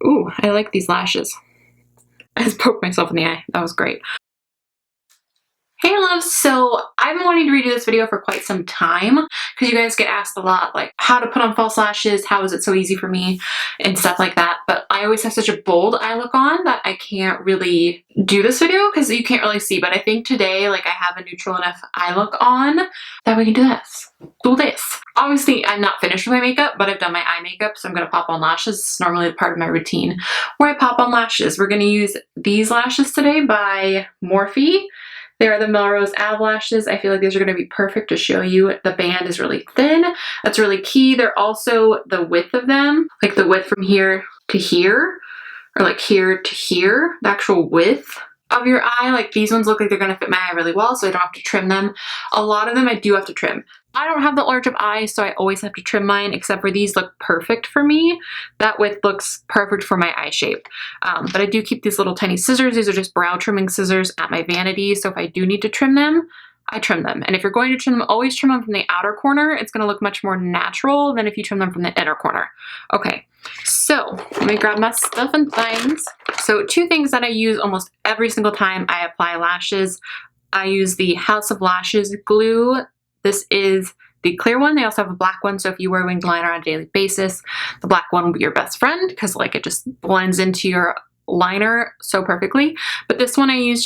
Ooh, I like these lashes. I just poked myself in the eye. That was great. Hey loves, so I've been wanting to redo this video for quite some time because you guys get asked a lot like how to put on false lashes, how is it so easy for me and stuff like that, but I always have such a bold eye look on that I can't really do this video because you can't really see, but I think today like I have a neutral enough eye look on that we can do this. Do this. Obviously I'm not finished with my makeup, but I've done my eye makeup, so I'm going to pop on lashes. It's normally part of my routine where I pop on lashes. We're going to use these lashes today by Morphe. They are the Melrose Av lashes. I feel like these are going to be perfect to show you. The band is really thin. That's really key. They're also the width of them, like the width from here to here, or like here to here, the actual width of your eye. Like these ones look like they're going to fit my eye really well, so I don't have to trim them. A lot of them I do have to trim. I don't have that large of eyes, so I always have to trim mine, except for these look perfect for me. That width looks perfect for my eye shape. But I do keep these little tiny scissors. These are just brow trimming scissors at my vanity, so if I do need to trim them, I trim them. And if you're going to trim them, always trim them from the outer corner. It's going to look much more natural than if you trim them from the inner corner. Okay, so let me grab my stuff and things. So two things that I use almost every single time I apply lashes. I use the House of Lashes glue. This is the clear one. They also have a black one, so if you wear winged liner on a daily basis, the black one will be your best friend because like it just blends into your liner so perfectly. But this one I use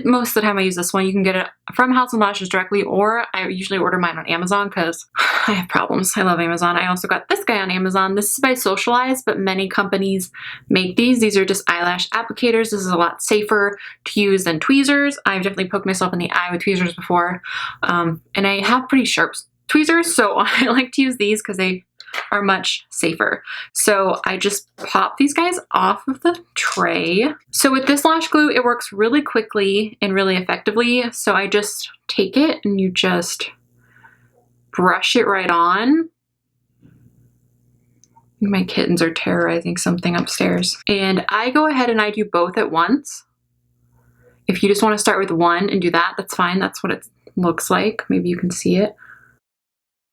most of the time I use this one. You can get it from House of Lashes directly, or I usually order mine on Amazon because I have problems. I love Amazon. I also got this guy on Amazon. This is by Socialize, but many companies make these. These are just eyelash applicators. This is a lot safer to use than tweezers. I've definitely poked myself in the eye with tweezers before, and I have pretty sharp tweezers, so I like to use these because they are much safer. So I just pop these guys off of the tray. So with this lash glue, it works really quickly and really effectively. So I just take it and you just brush it right on. My kittens are terrorizing something upstairs. And I go ahead and I do both at once. If you just want to start with one and do that, that's fine. That's what it looks like. Maybe you can see it.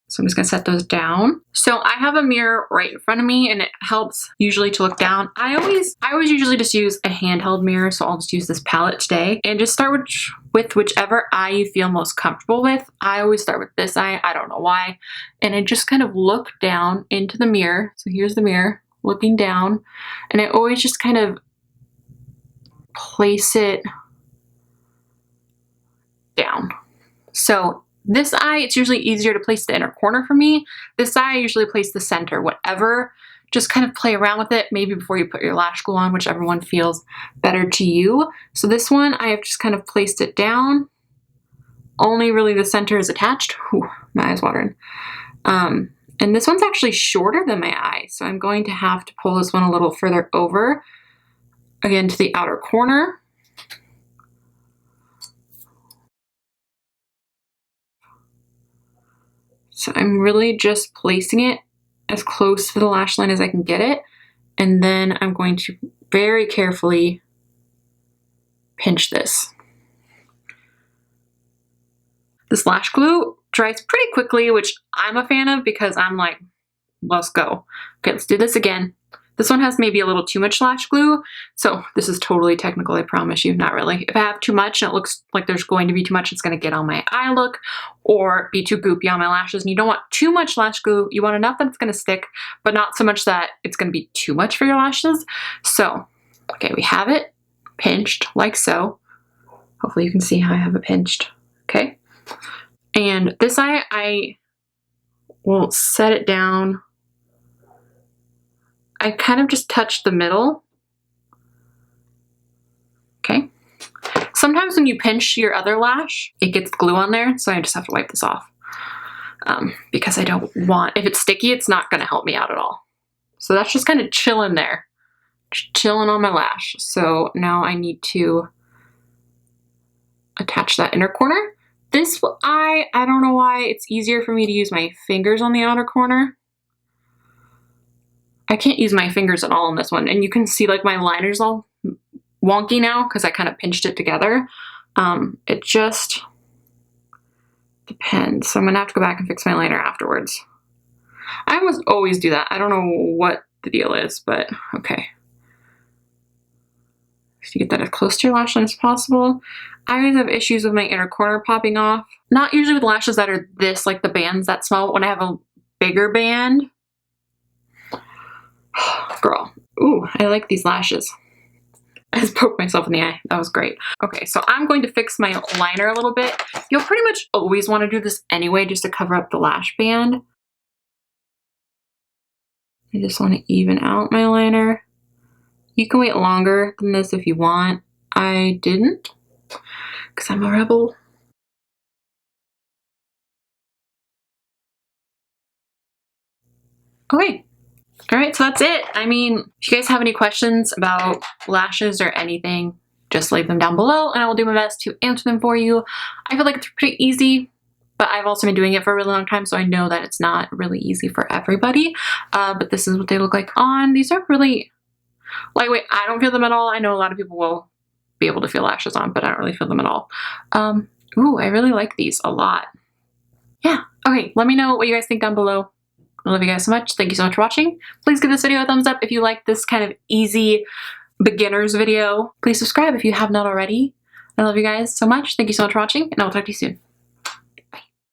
So I'm just gonna set those down. So I have a mirror right in front of me and it helps usually to look down. I always usually just use a handheld mirror, so I'll just use this palette today and just start with whichever eye you feel most comfortable with. I always start with this eye, I don't know why. And I just kind of look down into the mirror. So here's the mirror, looking down. And I always just kind of place it down. So this eye, it's usually easier to place the inner corner for me. This eye, I usually place the center, whatever. Just kind of play around with it, maybe before you put your lash glue on, whichever one feels better to you. So this one, I have just kind of placed it down. Only really the center is attached. Whew, my eye's watering. And this one's actually shorter than my eye, so I'm going to have to pull this one a little further over, again, to the outer corner. So I'm really just placing it as close to the lash line as I can get it. And then I'm going to very carefully pinch this. This lash glue dries pretty quickly, which I'm a fan of because I'm like, let's go. Okay, let's do this again. This one has maybe a little too much lash glue. So this is totally technical, I promise you, not really. If I have too much and it looks like there's going to be too much, it's gonna get on my eye look or be too goopy on my lashes. And you don't want too much lash glue. You want enough that it's gonna stick, but not so much that it's gonna be too much for your lashes. So, okay, we have it pinched like so. Hopefully you can see how I have it pinched, okay? And this eye, I will set it down. I kind of just touch the middle, okay? Sometimes when you pinch your other lash, it gets glue on there, so I just have to wipe this off because I don't want, if it's sticky, it's not gonna help me out at all. So that's just kind of chilling there, just chilling on my lash. So now I need to attach that inner corner. This eye, I don't know why, it's easier for me to use my fingers on the outer corner. I can't use my fingers at all on this one. And you can see like my liner's all wonky now because I kind of pinched it together. It just depends. So I'm gonna have to go back and fix my liner afterwards. I almost always do that. I don't know what the deal is, but okay. to get that as close to your lash line as possible. I always have issues with my inner corner popping off. Not usually with lashes that are this, like the bands that small, but when I have a bigger band. Girl. Ooh, I like these lashes. I just poked myself in the eye. That was great. Okay, so I'm going to fix my liner a little bit. You'll pretty much always want to do this anyway, just to cover up the lash band. I just want to even out my liner. You can wait longer than this if you want. I didn't, because I'm a rebel. Okay. All right, so that's it. I mean, if you guys have any questions about lashes or anything, just leave them down below and I will do my best to answer them for you. I feel like it's pretty easy, but I've also been doing it for a really long time, so I know that it's not really easy for everybody. But this is what they look like on. These are really lightweight. I don't feel them at all. I know a lot of people will be able to feel lashes on, but I don't really feel them at all. Ooh, I really like these a lot. Yeah, okay, let me know what you guys think down below. I love you guys so much. Thank you so much for watching. Please give this video a thumbs up if you like this kind of easy beginner's video. Please subscribe if you have not already. I love you guys so much. Thank you so much for watching, and I will talk to you soon.